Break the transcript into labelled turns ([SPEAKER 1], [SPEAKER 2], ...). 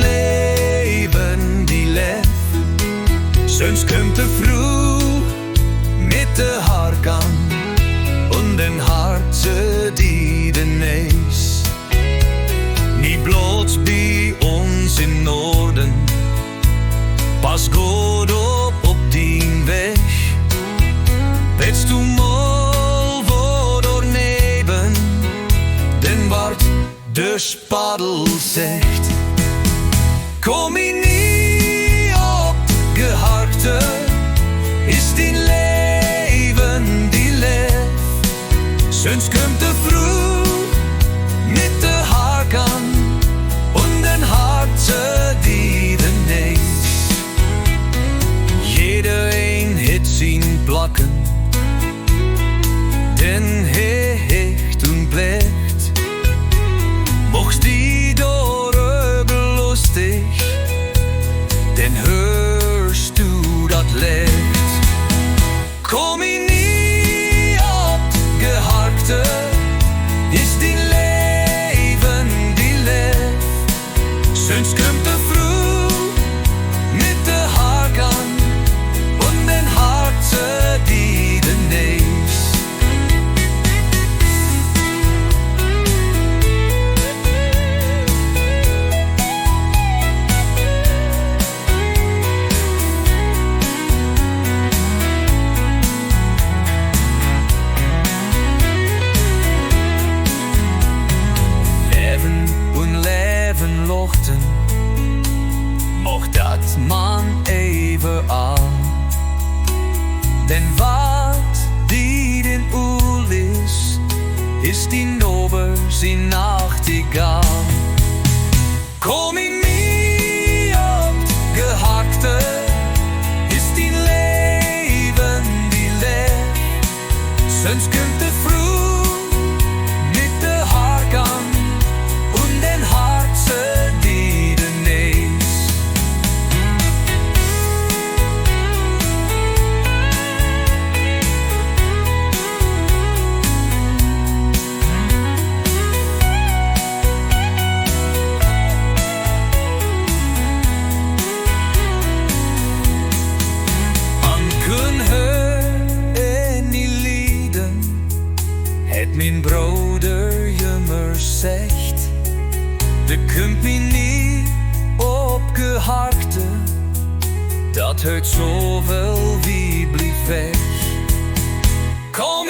[SPEAKER 1] leven die leeft. Sonst kommt de vroeg mit de harkan und den Harze die de nees. Niet bloot bij ons in Norden, pas goed op die weg. Willst du mal wo door neben, den Wart de Spadel zegt. Kom je niet op geharkte, is die leven die leeft. Sonst kommt de vroeg mit de harkan und den Harze die de nees. Jeder een het zien plakken, den hecht und plecht. Mocht die door belustig, den hörst du dat licht. Kom je niet op geharkte, is die leven die leeft. Sonst kommt de vroeg mit de harkan und den Harze die de nees. Mocht dat man even aan, den wat die den oel is die nober zijn nachtegaal. Kom ik niet op gehakte, is die leven die leeft. Sonst kommt de vroeg mit de harkan und den Harze die de nees. Mijn broeder jummer zegt, de kunt me niet op geharkte, dat hurt zoveel wie blieft weg. Kom